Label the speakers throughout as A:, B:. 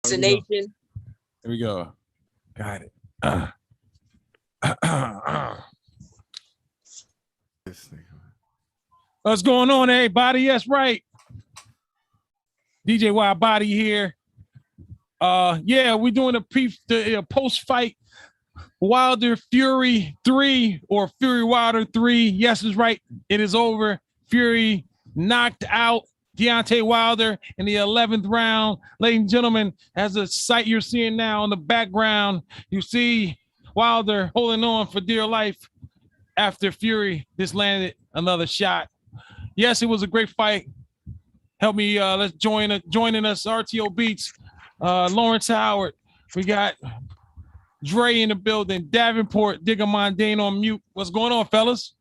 A: vaccination.
B: Here we go. Got it. What's going on, everybody? Yes, right. DJ Wild Body here. Yeah, we're doing the post-fight Wilder Fury 3 or Fury Wilder 3. Yes, is right. It is over. Fury knocked out Deontay Wilder in the 11th round. Ladies and gentlemen, as the sight you're seeing now in the background, you see Wilder holding on for dear life after Fury just landed another shot. Yes, it was a great fight. Help me, let's joining us, RTO Beats, Lawrence Howard. We got Dre in the building, Davenport, Digger Dane on mute. What's going on, fellas?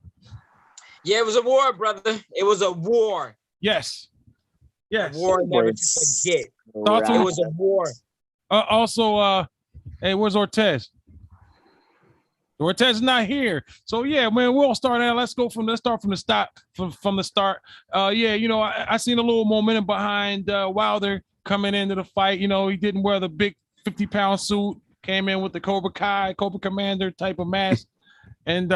A: Yeah, it was a war, brother. It was a war.
B: Yes. Yes.
A: A war never to forget. It was a war.
B: Also, hey, where's Ortez? Ortez is not here. So yeah, man, we'll start out. Let's start from the start. From the start. Yeah, you know, I seen a little momentum behind Wilder coming into the fight. You know, he didn't wear the big 50-pound suit, came in with the Cobra Commander type of mask. And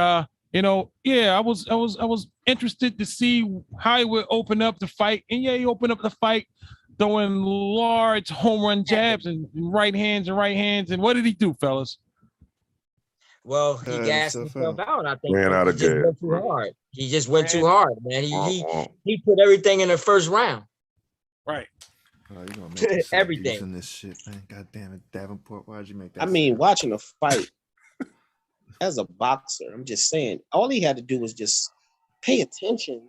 B: you know, yeah, I was interested to see how he would open up the fight. And yeah, he opened up the fight throwing large home run jabs and right hands. And what did he do, fellas?
A: Well, he gassed himself out. I think
C: ran out of gas.
A: Went too hard. He just went too hard, man. He put everything in the first round.
B: Right.
D: Oh, you gonna make
A: everything
D: in this shit, man. God damn it, Davenport. Why'd you make that?
E: I mean, watching a fight as a boxer, I'm just saying, all he had to do was just pay attention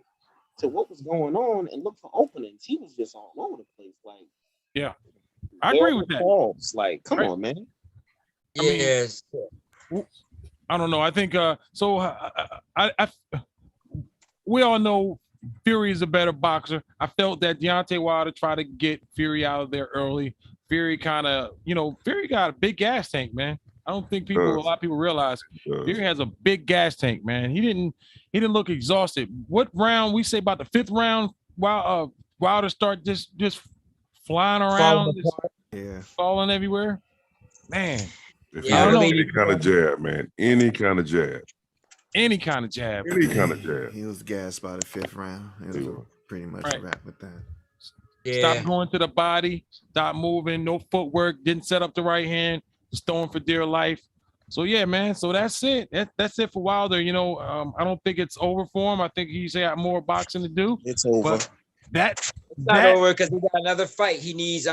E: to what was going on and look for openings. He was just all over the place. Like,
B: yeah, I agree with that.
E: Calls. Like, come on, man.
A: Yes.
B: I don't know. I think so. I we all know Fury is a better boxer. I felt that Deontay Wilder tried to get Fury out of there early. Fury kind of, you know, Fury got a big gas tank, man. I don't think a lot of people realize Fury has a big gas tank, man. He didn't look exhausted. What round we say about the 5th round? While Wilder start just flying around, falling everywhere, man.
C: If you have any kind of jab, man, any kind of jab.
B: Any kind of jab.
D: He was gassed by the 5th round. It was pretty much a wrap with that.
A: Yeah.
B: Stop going to the body. Stop moving. No footwork. Didn't set up the right hand. Just throwing for dear life. So yeah, man. So that's it. That's it for Wilder. You know, I don't think it's over for him. I think he's got more boxing to do.
E: It's over.
B: But
A: it's not over because he got another fight. He needs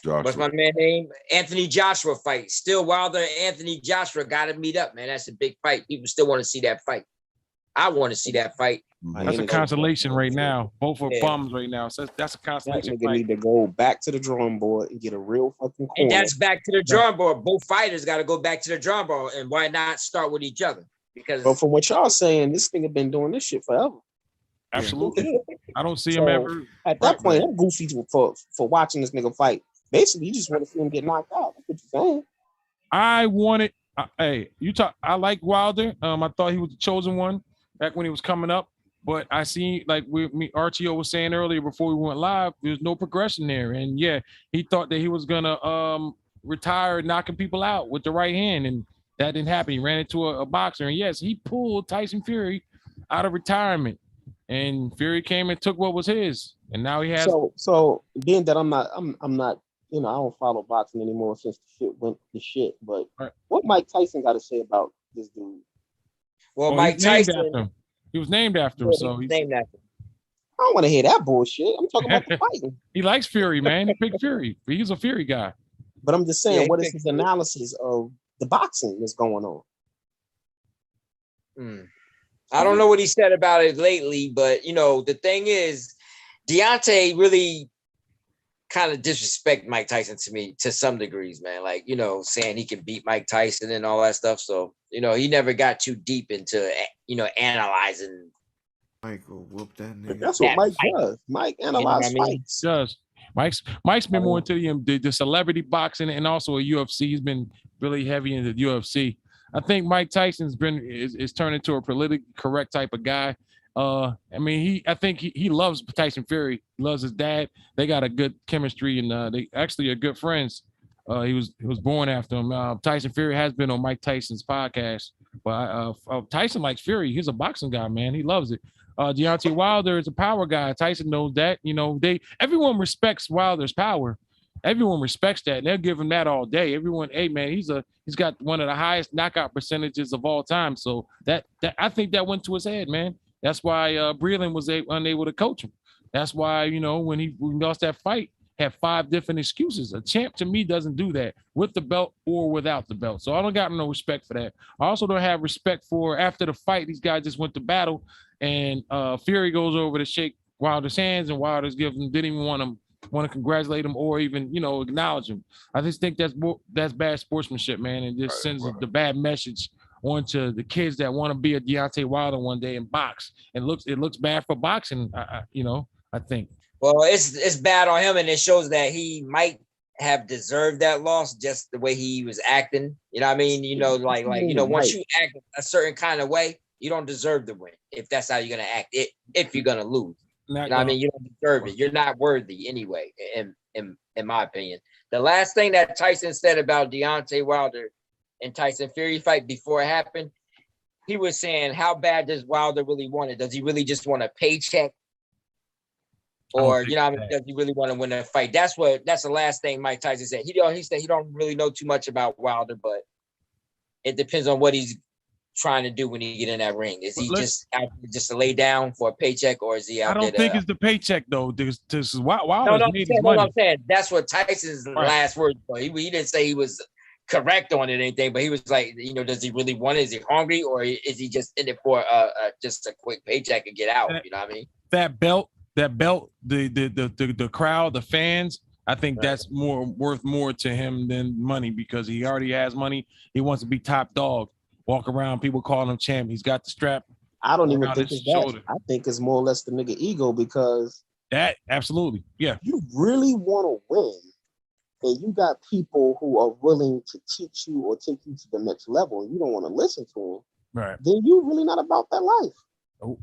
C: Joshua.
A: What's my man name? Anthony Joshua fight. Still Wilder and Anthony Joshua got to meet up, man. That's a big fight. People still want to see that fight. I want to see that fight.
B: That's a consolation right now. Both are bums right now. So that's a consolation
E: fight. Need to go back to the drawing board and get a real fucking corner.
A: And that's back to the drawing board. Both fighters got to go back to the drawing board. And why not start with each other? Because
E: from what y'all saying, this nigga been doing this shit forever.
B: Absolutely. I don't see him ever.
E: At that point, I'm goofy for watching this nigga fight. Basically, you just want to see him get knocked out. That's what you're saying.
B: I wanted. I like Wilder. I thought he was the chosen one back when he was coming up. But I see, like RTO was saying earlier before we went live, there's no progression there. And yeah, he thought that he was gonna retire knocking people out with the right hand, and that didn't happen. He ran into a boxer, and yes, he pulled Tyson Fury out of retirement. And Fury came and took what was his, and now he has.
E: So being that I'm not, you know, I don't follow boxing anymore since the shit went to shit. But what Mike Tyson got to say about this dude?
A: Well, Mike Tyson,
B: he was named after him, so he's
A: named after him.
E: I don't want to hear that bullshit. I'm talking about the fighting.
B: He likes Fury, man. He picked Fury. He's a Fury guy.
E: But I'm just saying, what is his analysis of the boxing that's going on?
A: I don't know what he said about it lately, but you know, the thing is, Deontay really kind of disrespect Mike Tyson to me to some degrees, man. Like, you know, saying he can beat Mike Tyson and all that stuff. So, you know, he never got too deep into, you know, analyzing.
D: Mike will whoop that nigga.
E: That's what Mike does. Mike analyzes fights.
B: Does. Mike's been more into the celebrity boxing and also a UFC. He's been really heavy into the UFC. I think Mike Tyson's is turned into a politically correct type of guy. I mean, I think he loves Tyson Fury. He loves his dad. They got a good chemistry, and they actually are good friends. He was born after him. Tyson Fury has been on Mike Tyson's podcast, but Tyson likes Fury. He's a boxing guy, man. He loves it. Deontay Wilder is a power guy. Tyson knows that. You know, everyone respects Wilder's power. Everyone respects that. And they'll give him that all day. Everyone, hey man, he's got one of the highest knockout percentages of all time. So that I think that went to his head, man. That's why Breland was unable to coach him. That's why, you know, when he lost that fight, had 5 different excuses. A champ to me doesn't do that with the belt or without the belt. So I don't got no respect for that. I also don't have respect for after the fight, these guys just went to battle and Fury goes over to shake Wilder's hands and Wilder's didn't even want to congratulate him or even, you know, acknowledge him. I just think that's bad sportsmanship, man. And just sends the bad message onto the kids that want to be a Deontay Wilder one day and box. And it looks bad for boxing, I think.
A: Well, it's bad on him, and it shows that he might have deserved that loss just the way he was acting. You know what I mean? You know, like once you act a certain kind of way, you don't deserve to win if that's how you're gonna act. If you're gonna lose, you know what I mean? You don't deserve it. You're not worthy anyway, in my opinion. The last thing that Tyson said about Deontay Wilder and Tyson Fury fight before it happened, he was saying, how bad does Wilder really want it? Does he really just want a paycheck? Or, you know, I mean, does he really want to win a fight? That's the last thing Mike Tyson said. He said he don't really know too much about Wilder, but it depends on what he's trying to do when he get in that ring. Is he just out just to lay down for a paycheck, or is he out there? I
B: don't think it's the paycheck though. This
A: Wilder's made his money. I'm saying that's what Tyson's last words were. He didn't say he was correct on it or anything, but he was like, you know, does he really want it? Is he hungry, or is he just in it for just a quick paycheck and get out? You know what I mean?
B: That belt, the crowd, the fans, I think that's worth more to him than money because he already has money. He wants to be top dog, walk around, people calling him champ. He's got the strap.
E: I don't even think it's that. I think it's more or less the nigga ego because
B: that absolutely, yeah.
E: You really want to win, and you got people who are willing to teach you or take you to the next level, and you don't want to listen to them.
B: Right.
E: Then you're really not about that life.
B: Oh.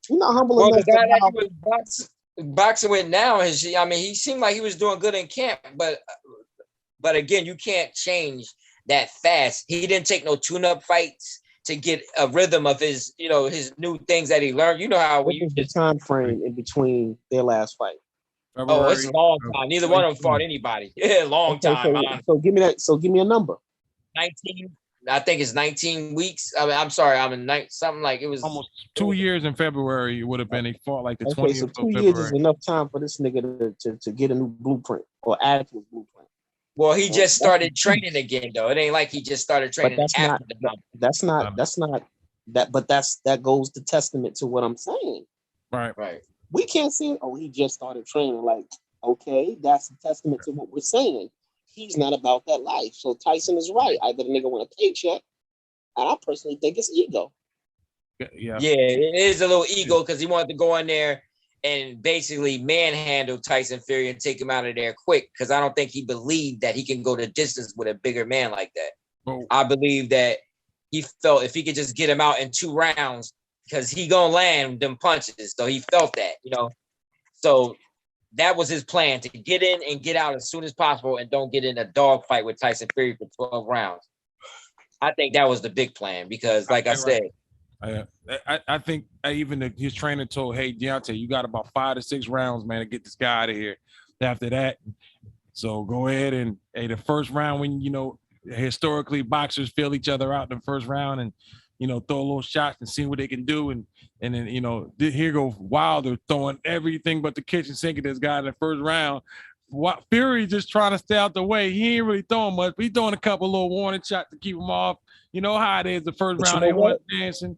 E: You're not humble
A: enough.
E: The
A: guy that he was boxing with now, he seemed like he was doing good in camp, but again, you can't change that fast. He didn't take no tune-up fights to get a rhythm of his, you know, his new things that he learned. You know how
E: what was the time frame in between their last fight?
A: Oh, it's a long time. Neither one of them fought anybody. Yeah, long time.
E: So give me that. So give me a number.
A: 19. I think it's 19 weeks. I mean, I'm sorry. I'm in something like it was
B: almost 2 years in February. It would have been. He fought like the 20th
E: so
B: of
E: 2
B: February.
E: years is enough time for this nigga to get a new blueprint or add to his blueprint.
A: Well, he just started training again, though. It ain't like he just started training.
E: But that goes to testament to what I'm saying.
B: Right.
E: We can't say, oh, he just started training. Like, okay, that's a testament to what we're saying. He's not about that life. So Tyson is right. Either the nigga want a paycheck, and I personally think it's ego.
B: Yeah,
A: it is a little ego because he wanted to go in there and basically manhandle Tyson Fury and take him out of there quick. Because I don't think he believed that he can go the distance with a bigger man like that. Oh. I believe that he felt if he could just get him out in 2 rounds, because he gonna land them punches. So he felt that, you know. So that was his plan, to get in and get out as soon as possible and don't get in a dogfight with Tyson Fury for 12 rounds. I think that was the big plan because, like I said,
B: I think even his trainer told, hey, Deontay, you got about 5 to 6 rounds, man, to get this guy out of here. After that, so go ahead and, hey, the first round, when, you know, historically boxers feel each other out in the first round and, you know, throw a little shots and see what they can do. And then, you know, here goes Wilder throwing everything but the kitchen sink at this guy in the first round. Fury just trying to stay out the way. He ain't really throwing much, but he's throwing a couple little warning shots to keep him off. You know how it is the first round. They want dancing.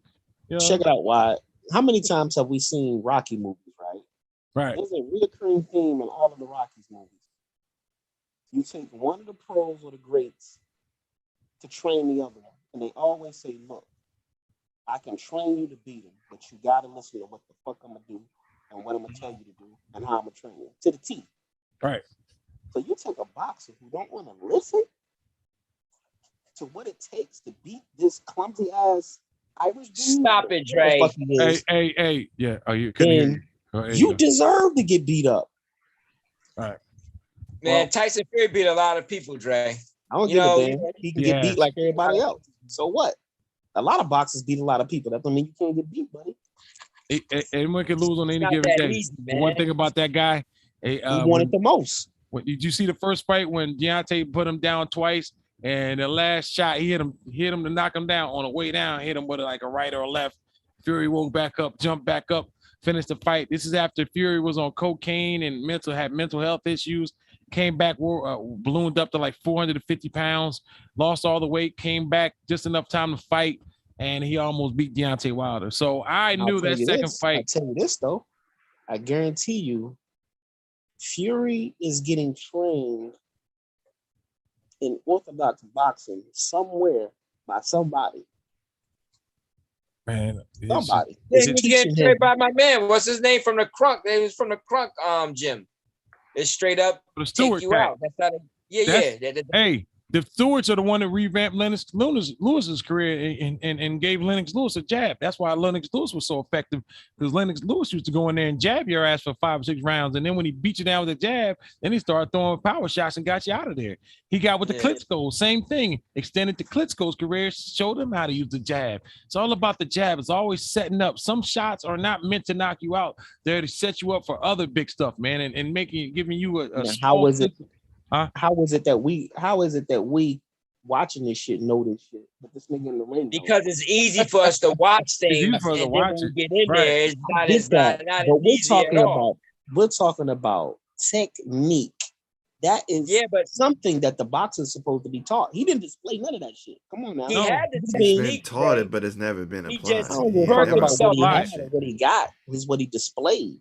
B: You know?
E: Check it out, Why? How many times have we seen Rocky movies, right?
B: Right.
E: There's a recurring theme in all of the Rockies movies. You take one of the pros or the greats to train the other one, and they always say, look, I can train you to beat him, but you got to listen to what the fuck I'm going to do and what I'm going to tell you to do and how I'm going to train you to the T.
B: Right.
E: So you take a boxer who don't want to listen to what it takes to beat this clumsy ass Irish dude,
A: Stop it,
E: whatever the
A: Dre.
E: fuck he is,
B: Hey, yeah. Oh, you couldn't hear
E: then
B: you. Oh, there
E: you
B: go.
E: deserve to get beat up.
B: All right.
A: Man,
B: Well-
A: Tyson Fury beat a lot of people, Dre.
E: I don't
A: You
E: give
A: know,
E: a damn. He can get beat like everybody else. So what? A lot of boxers beat a lot of people. That don't mean you can't get beat, buddy.
B: Anyone can lose on
A: It's
B: any
A: not
B: given
A: that
B: day.
A: easy,
B: The one
A: man.
B: thing about that guy,
E: He wanted the most.
B: did you see the first fight when Deontay put him down twice, and the last shot he hit him to knock him down on the way down, hit him with like a right or a left. Fury woke back up, jumped back up, finished the fight. This is after Fury was on cocaine and had mental health issues. Came back, ballooned up to like 450 pounds, lost all the weight, came back just enough time to fight, and he almost beat Deontay Wilder. So I knew that second fight.
E: I'll tell you this though, I guarantee you, Fury is getting trained in orthodox boxing somewhere by somebody.
B: Man,
E: Somebody.
A: Yeah, he was getting trained by my man. What's his name from the Crunk? It was from the Crunk gym. It's straight up
B: the
A: take
B: Stewart
A: you
B: pack.
A: out. That's not a,
B: Hey, the Stewarts are the one that revamped Lewis's career and gave Lennox Lewis a jab. That's why Lennox Lewis was so effective, because Lennox Lewis used to go in there and jab your ass for 5 or 6 rounds, and then when he beat you down with a jab, then he started throwing power shots and got you out of there. He got with the Klitschko, same thing. Extended to Klitschko's career, showed him how to use the jab. It's all about the jab. It's always setting up. Some shots are not meant to knock you out. They're to set you up for other big stuff, man, and giving you a
E: how is it?
B: Huh?
E: How is it that we watching this shit know this shit? But this nigga in the ring.
A: Because it's easy for us to watch things.
B: Easy for us to
A: and
B: watch
A: then when
B: it.
A: we get in
B: Right.
A: there, it's not
E: but
A: as easy at all.
E: we're talking about technique. That is
A: but
E: something that the boxer's supposed to be taught. He didn't display none of that shit. Come on now.
A: He had the
D: He's
A: technique.
D: been taught
A: Dre.
D: it, but it's never been
A: He
D: applied.
A: just
E: I don't give a
A: burnt
E: fuck about
A: himself
E: what he
A: out.
E: had or what he got. Is what he displayed.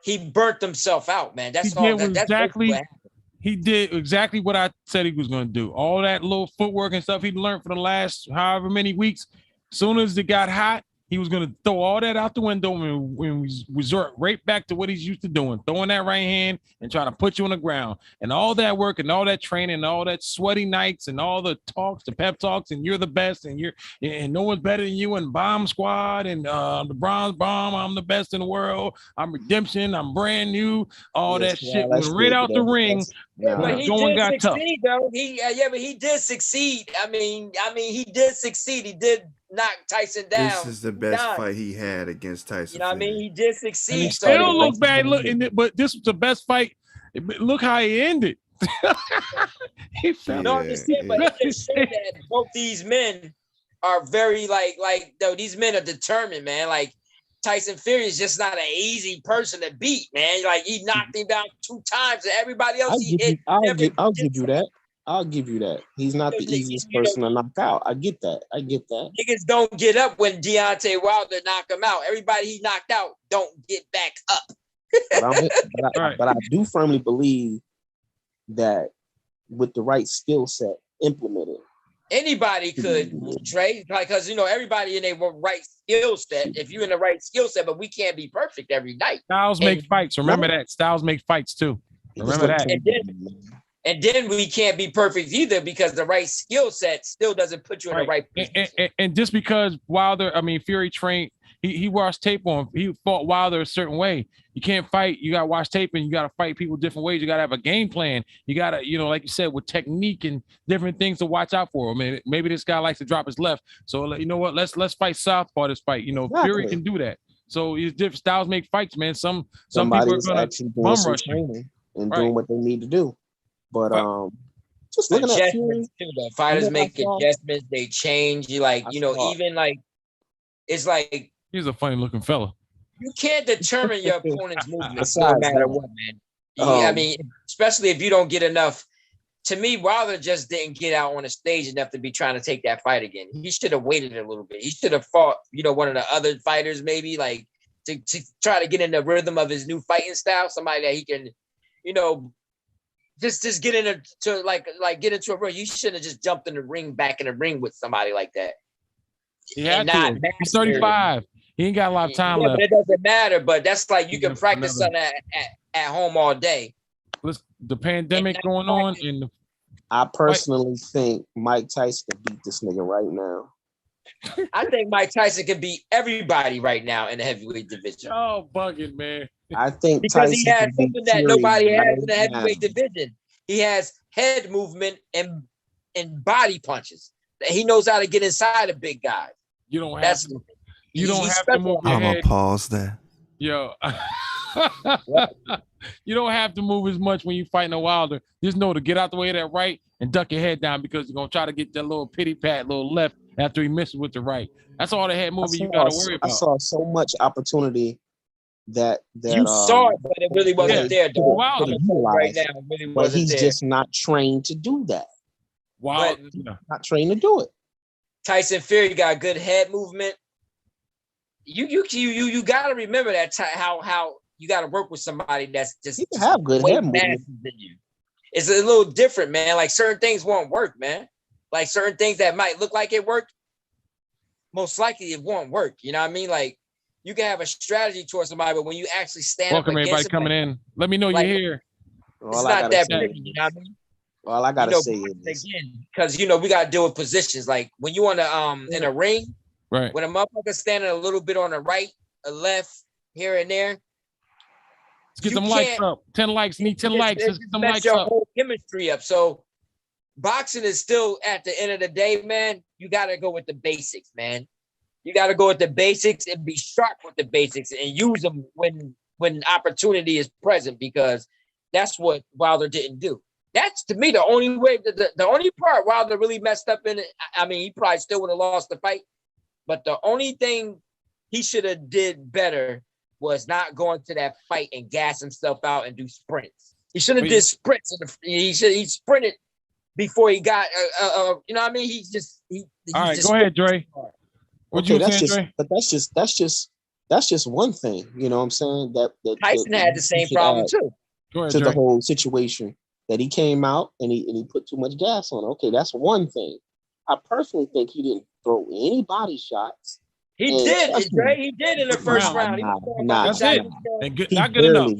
A: He burnt himself out, man. That's
B: He
A: all.
B: did
A: That's
B: exactly-
A: what happened.
B: He did exactly what I said he was going to do. All that little footwork and stuff he learned for the last however many weeks. Soon as it got hot, he was going to throw all that out the window and resort right back to what he's used to doing, throwing that right hand and trying to put you on the ground. And all that work and all that training and all that sweaty nights and all the talks, the pep talks, and you're the best and no one's better than you, and Bomb Squad and the Bronze Bomb, I'm the best in the world, I'm redemption, I'm brand new, all that shit went right out the ring.
A: But he
B: Going
A: did
B: got tough.
A: succeed, though. But he did succeed. I mean, he did succeed. He did knock Tyson down.
D: This is the best fight he had against Tyson.
A: You know what I mean? He did succeed.
B: And he still looked bad. But this was the best fight. Look how he ended. He fell.
A: No, I'm just saying, but it just showed that both these men are very though these men are determined, man. Like Tyson Fury is just not an easy person to beat, man. Like he knocked him down 2 times, and everybody else
E: I'll give you that. I'll give you that. He's not the easiest person to knock out. I get that.
A: Niggas don't get up when Deontay Wilder knock him out. Everybody he knocked out don't get back up.
E: But I do firmly believe that with the right skill set implemented,
A: anybody could, Trey, because everybody in their right skill set. If you're in the right skill set, but we can't be perfect every night.
B: Styles make fights. Remember that. Styles make fights too. Remember that.
A: And then we can't be perfect either, because the right skill set still doesn't put you in the right position.
B: And just because Fury trained, he watched tape on him. He fought Wilder a certain way. You can't fight. You got to watch tape, and you got to fight people different ways. You got to have a game plan. You got to, like you said, with technique and different things to watch out for. I mean, maybe this guy likes to drop his left. So, you know what? Let's fight southpaw this fight. Exactly. Fury can do that. So it's different. Styles make fights, man. Some people are going to bum rush you.
E: And doing what they need to do. But just looking at Fury,
A: the fighters make adjustments. They change. It's like
B: he's a funny looking fella.
A: You can't determine your opponent's movements no matter what, man. I mean, especially if you don't get enough. To me, Wilder just didn't get out on the stage enough to be trying to take that fight again. He should have waited a little bit. He should have fought, one of the other fighters, maybe to try to get in the rhythm of his new fighting style. Somebody that he can, just get into get into a ring. You shouldn't have just jumped in the ring, back in the ring with somebody like that.
B: He had to. He's 35. He ain't got a lot of time left.
A: But it doesn't matter. But that's like you can practice something at home all day.
B: The pandemic going on, and
E: I personally think Mike Tyson can beat this nigga right now.
A: I think Mike Tyson can beat everybody right now in the heavyweight division.
B: Oh, bugging, man.
E: I think
A: Because
E: Tyson
A: he has
E: can beat
A: something that
E: Fury
A: nobody has
E: right
A: in the heavyweight
E: now.
A: division. He has head movement and body punches. He knows how to get inside a big guy.
B: You don't have to. You don't
A: he's
B: have to move your
D: I'm gonna
B: head.
D: pause there.
B: Yo. You don't have to move as much when you're fighting a Wilder. Just know to get out the way of that right and duck your head down because you're gonna try to get that little pity pat, little left after he misses with the right. That's all the head movement you gotta worry about.
E: I saw so much opportunity that
A: you saw it, but it really wasn't there, though.
B: Wilder.
A: Right now, it really
E: but
A: wasn't
E: he's
A: there.
E: just not trained to do that.
B: Wilder,
E: Not trained to do it.
A: Tyson Fury got good head movement. You got to remember that how you got to work with somebody that's just
E: He can have good head movement.
A: than you. It's a little different, man. Like certain things won't work, man. Like certain things that might look like it worked, most likely it won't work. You know what I mean? Like you can have a strategy towards somebody, but when you actually stand
B: welcome
A: up
B: everybody
A: against
B: coming in. Let me know
A: like,
B: you're here.
A: It's not that pretty, you know what I mean?
E: All I gotta say is
A: again, because we gotta deal with positions. Like when you want to in a ring,
B: right?
A: When a motherfucker standing a little bit on the right, a left, here and there.
B: Let's get them likes up. 10 likes. Need 10 likes. Let's get them likes
A: your
B: up.
A: whole chemistry up. So boxing is still at the end of the day, man. You gotta go with the basics, man. You gotta go with the basics and be sharp with the basics and use them when opportunity is present, because that's what Wilder didn't do. That's to me the only way. The only part Wilder really messed up in it. I mean, he probably still would have lost the fight, but the only thing he should have did better was not going to that fight and gas himself out and do sprints. He should have did sprints. He sprinted before he got. You know what I mean? He's
B: all right, go ahead, Dre. What you saying, Dre?
E: But that's just one thing. You know what I'm saying? That
A: Tyson had the same problem too.
B: Go ahead,
E: to
B: Dre.
E: the whole situation that he came out and he put too much gas on. Okay, that's one thing. I personally think he didn't throw any body shots.
A: He did, Dre. He did in the first round.
B: That's it. And not good enough.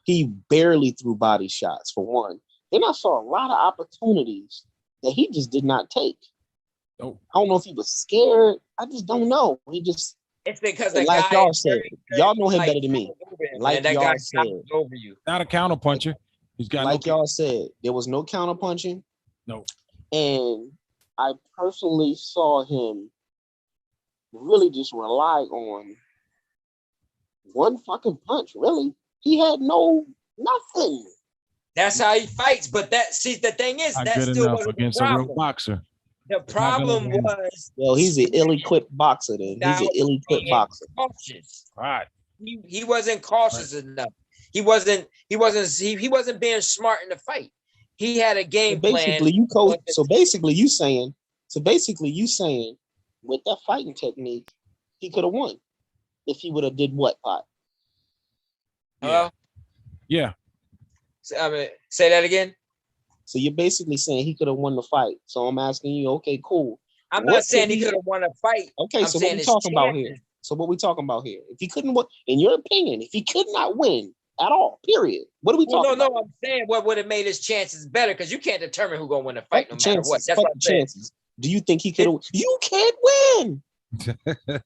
E: He barely threw body shots for one. Then I saw a lot of opportunities that he just did not take.
B: Oh.
E: I don't know if he was scared. I just don't know. It's
A: because
E: like y'all said, y'all know him better than me. Like
A: that
E: y'all
A: guy
E: said,
A: over you.
B: Not a counter puncher. He's got
E: like y'all said, there was no counter punching.
B: No.
E: And I personally saw him really just rely on one fucking punch. Really, he had nothing.
A: That's how he fights. But the thing is,
B: not
A: that
B: good
A: still
B: enough
A: wasn't
B: against
A: the
B: a
A: problem.
B: real boxer.
A: The problem was,
E: well, he's an ill-equipped boxer. Then he's an ill-equipped boxer.
A: Cautious.
B: Right.
A: He wasn't cautious enough. He wasn't being smart in the fight. He had a game plan.
E: So basically, you saying with that fighting technique, he could have won if he would have did what, Pot?
B: Yeah.
A: I mean, say that again.
E: So you're basically saying he could have won the fight. So I'm asking you, okay, cool.
A: I'm not saying he could have won a fight.
E: Okay, so what we talking about here? So what we talking about here? If he couldn't win, in your opinion, if he could not win at all, period. What are we talking about?
A: No, I'm saying what would have made his chances better, because you can't determine who's gonna win the fight no matter what. That's what I'm saying.
E: Do you think he could have? You can't win.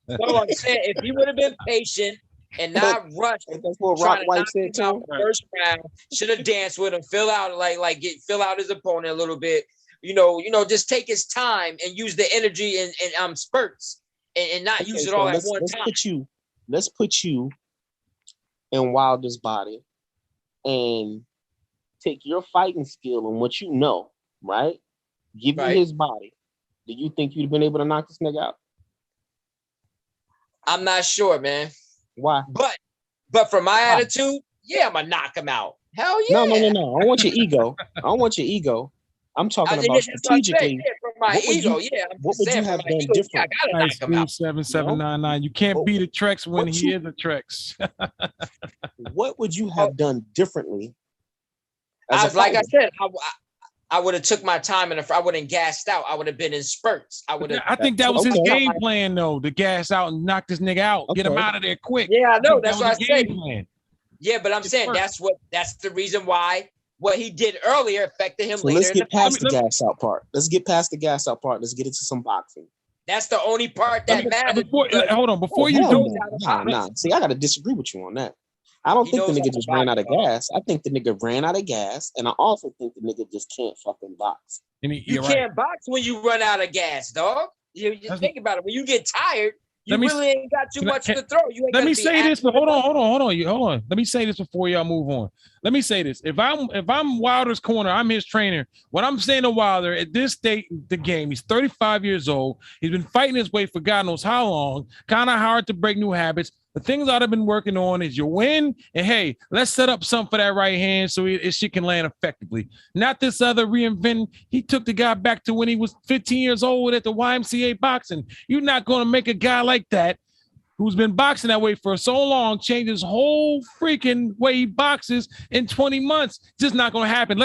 A: No, I'm saying if he would have been patient and not rushed,
E: that's what Rock White said too.
A: First round, should have danced with him, fill out his opponent a little bit. Just take his time and use the energy in spurts and not use it all at one time.
E: Let's put you in Wilder's body and take your fighting skill and what you know, right? Give you his body. Do you think you'd have been able to knock this nigga out?
A: I'm not sure, man.
E: Why?
A: But for my attitude, yeah, I'm gonna knock him out. Hell yeah.
E: No. I don't want your ego. I'm talking about strategically.
A: What
E: would you have done different?
B: Nice, 7799. You can't beat a Trex when he is a Trex.
E: What would you have done differently?
A: I said, I would have took my time and I wouldn't gassed out. I would have been in spurts.
B: I think that was his game plan, though, to gas out and knock this nigga out, get him out of there quick.
A: Yeah, I know. That's what I said. Yeah, but I'm saying
B: that's
A: the reason why what he did earlier affected him later.
E: Let's get past the gas out part. Let's get past the gas out part. Let's get into some boxing.
A: That's the only part that matters.
B: Hold on, before you do,
E: nah. See, I gotta disagree with you on that. I don't think the nigga just ran out of gas. I think the nigga ran out of gas, and I also think the nigga just can't fucking box.
A: You can't box when you run out of gas, dog. You just think about it. When you get tired, you really ain't got too much to throw. You ain't
B: let me say this, but hold on. Let me say this before y'all move on. Let me say this. If I'm Wilder's corner, I'm his trainer. What I'm saying to Wilder at this state of the game, he's 35 years old. He's been fighting his way for God knows how long. Kind of hard to break new habits. The things I've been working on is your win, and hey, let's set up something for that right hand so she can land effectively. Not this other reinventing. He took the guy back to when he was 15 years old at the YMCA boxing. You're not going to make a guy like that, who's been boxing that way for so long, change his whole freaking way he boxes in 20 months. Just not going to happen.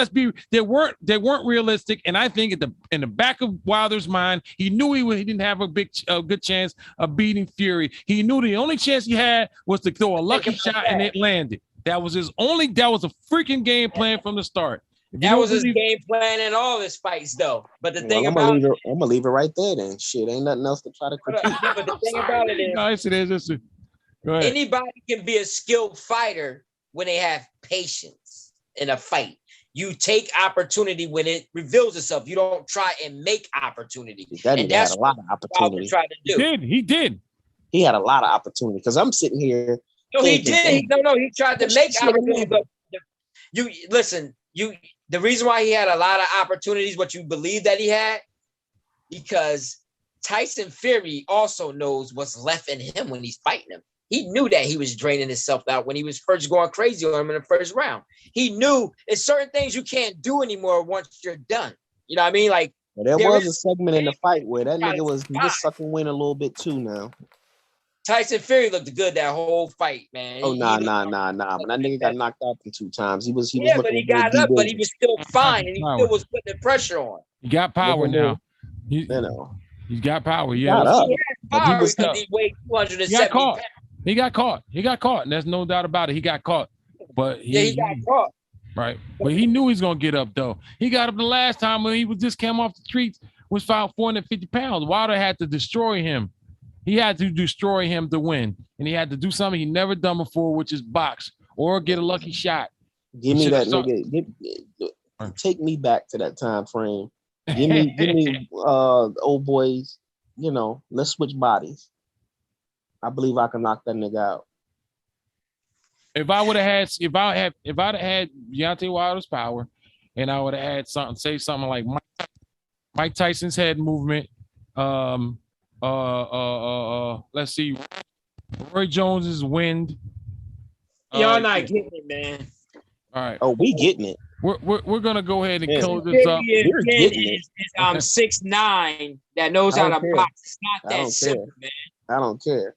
B: They weren't realistic, and I think in the back of Wilder's mind, he knew he didn't have a good chance of beating Fury. He knew the only chance he had was to throw a lucky shot, and it landed. That was a freaking game plan from the start.
A: That was his game plan in all his fights, though. But the thing
E: I'm gonna leave it right there. Then shit, ain't nothing else to try to critique.
A: But the thing about it is, anybody can be a skilled fighter when they have patience in a fight. You take opportunity when it reveals itself. You don't try and make opportunity.
E: And that's had a lot of opportunity.
B: He did.
E: He had a lot of opportunity because I'm sitting here.
A: No, he did. He tried to make opportunity. But you listen. The reason why he had a lot of opportunities, what you believe that he had, because Tyson Fury also knows what's left in him when he's fighting him. He knew that he was draining himself out when he was first going crazy on him in the first round. He knew there's certain things you can't do anymore once you're done. You know what I mean? Like
E: there was a segment in the fight where that nigga was sucking wind a little bit too now.
A: Tyson Fury looked good that whole fight, man.
E: Oh, nah. But that nigga got knocked out 2 times. He was
A: but he got up, but he was still fine, and he still was putting the pressure on.
B: He got power now. He's got power, yeah.
A: He had power because he weighed 270 pounds.
B: He got caught, and there's no doubt about it. He got caught. But
A: he got caught.
B: Right. But he knew he was going to get up, though. He got up the last time when he just came off the streets, was found 450 pounds. Wilder had to destroy him. He had to destroy him to win. And he had to do something he never done before, which is box or get a lucky shot.
E: Give me that nigga. Take me back to that time frame. Give me old boys, let's switch bodies. I believe I can knock that nigga out.
B: If I'd have had Deontay Wilder's power, and I would have had something like Mike Tyson's head movement, let's see, Roy Jones's wind.
A: Y'all not getting it, man.
B: All right.
E: Oh, we getting it.
B: We're gonna go ahead and close this up.
E: We're getting it.
A: 6'9" that knows how to box. It's not that simple, man.
E: I don't care.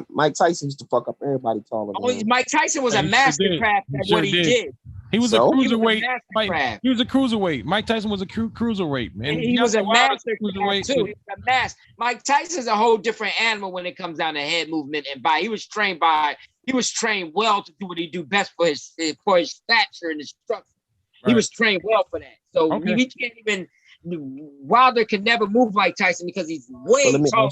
E: Mike Tyson used to fuck up everybody taller than him.
A: Mike Tyson was a mastercraft at what he did.
B: He was a cruiserweight. He was a cruiserweight. Mike Tyson was a cruiserweight, man.
A: He was a master cruiserweight too. He was a master. Mike Tyson's a whole different animal when it comes down to head movement and body. He was trained well to do what he do best for his stature and his structure. Right. He was trained well for that. So we can't even. Wilder can never move like Tyson because he's way taller.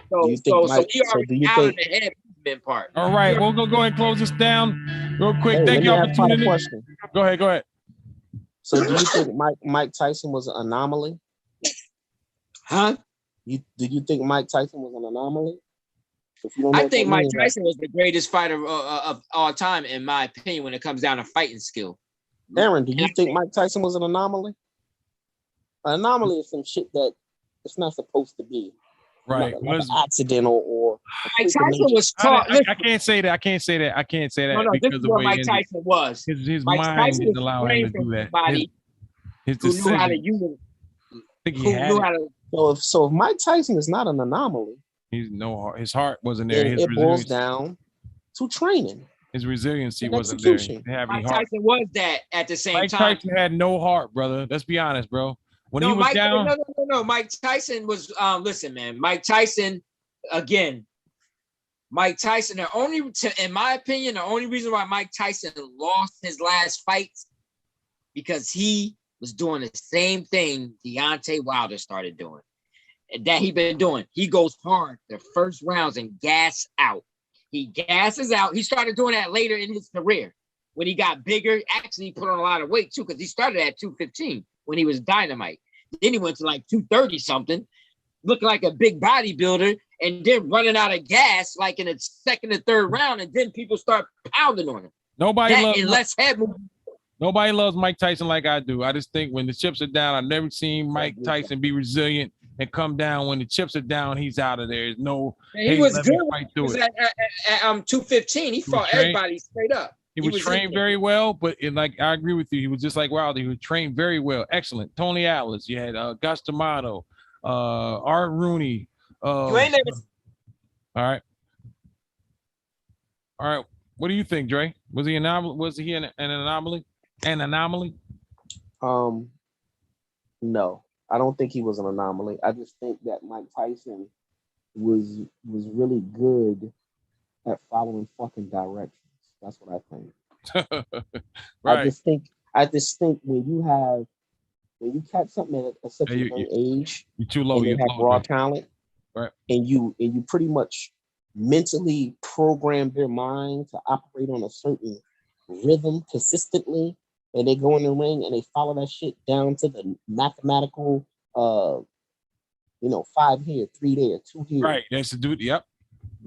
A: So we already out of the head movement part.
B: All right, we'll go ahead and close this down real quick. Thank you all for tuning in. Go ahead.
E: So do you think Mike Tyson was an anomaly?
A: Huh?
E: Do you think Mike Tyson was an anomaly?
A: I think Mike Tyson was the greatest fighter of all time, in my opinion, when it comes down to fighting skill.
E: Aaron, do you think Mike Tyson was an anomaly? An anomaly is some shit that it's not supposed to be.
B: Right.
E: Like an accident or
A: Mike Tyson was caught.
B: I can't say that.
A: No, this is what Mike Tyson was.
B: His mind is allowing him to do that. His decision.
A: Who knew how to use it.
E: So if Mike Tyson is not an anomaly,
B: his heart wasn't there.
E: It boils down to training.
B: His resiliency wasn't there. He didn't have any heart.
A: Tyson was that at the same time.
B: Mike Tyson had no heart, brother. Let's be honest, bro. When he was down.
A: No. Mike Tyson was. Listen, man. Mike Tyson, again. Mike Tyson. In my opinion, the only reason why Mike Tyson lost his last fight because he was doing the same thing Deontay Wilder started doing. that he been doing. He goes hard the first rounds and gas out. He gasses out. He started doing that later in his career when he got bigger. Actually, he put on a lot of weight too because he started at 215 when he was dynamite. Then he went to like 230 something, looking like a big bodybuilder, and then running out of gas like in the second or third round, and then people start pounding on him. Nobody
B: loves Mike Tyson like I do. I just think when the chips are down, I've never seen Mike Tyson be resilient and come down. When the chips are down, he's out of there. There's no.
A: He was good. He was at 215. He fought everybody straight up.
B: He was trained very well, but I agree with you. He was just like Wilder. He was trained very well. Excellent. Tony Atlas. You had Gus D'Amato, Art Rooney.
A: You ain't never.
B: All right. What do you think, Dre? Was he an anomaly? An anomaly?
E: No, I don't think he was an anomaly. I just think that Mike Tyson was really good at following fucking directions. That's what I think.
B: Right.
E: I just think when you catch something at such a young age,
B: you're too low.
E: And you have raw talent,
B: right?
E: And you pretty much mentally program their mind to operate on a certain rhythm consistently, and they go in the ring and they follow that shit down to the mathematical 5 here, 3 there, 2 here.
B: Right, that's the dude. Yep.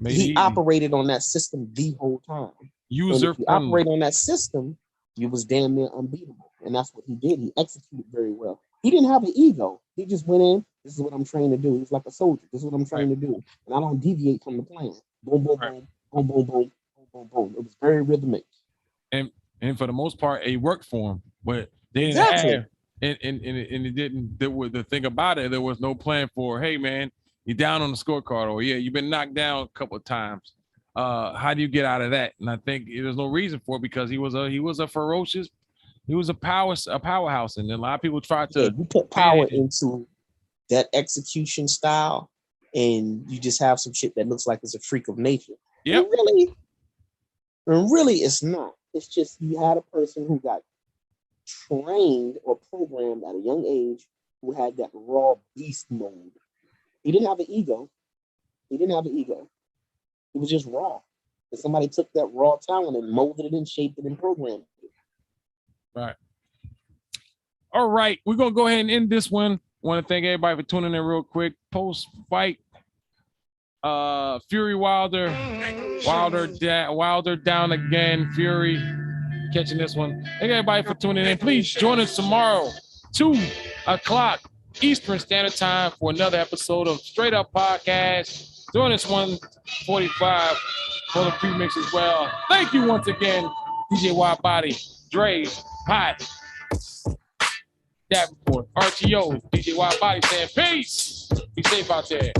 E: He operated on that system the whole time.
B: User
E: if you operate on that system, you was damn near unbeatable, and that's what he did. He executed very well. He didn't have an ego. He just went in. This is what I'm trained to do. He's like a soldier. This is what I'm trained to do, and I don't deviate from the plan. Boom, boom, boom, boom, boom, boom, boom, boom, boom. It was very rhythmic,
B: and for the most part, it worked for him. But they didn't have, and it didn't. The thing about it, there was no plan for. Hey, man, you're down on the scorecard, or you've been knocked down a couple of times. How do you get out of that? And I think there's no reason for it because he was a ferocious, he was a powerhouse, and a lot of people try to
E: you put power into that execution style, and you just have some shit that looks like it's a freak of nature.
B: Yeah,
E: really, it's not. It's just you had a person who got trained or programmed at a young age who had that raw beast mode. He didn't have an ego. It was just raw. And somebody took that raw talent and molded it and shaped it and programmed it.
B: Right. All right. We're going to go ahead and end this one. Want to thank everybody for tuning in real quick. Post-fight. Fury Wilder down again. Fury catching this one. Thank everybody for tuning in. Please join us tomorrow, 2:00 Eastern Standard Time for another episode of Straight Up Podcast. Join us 1:45 for the premix as well. Thank you once again, DJ Wild Body, Dre, Hot, Davenport, RTO, DJ Wild Body saying peace. Be safe out there.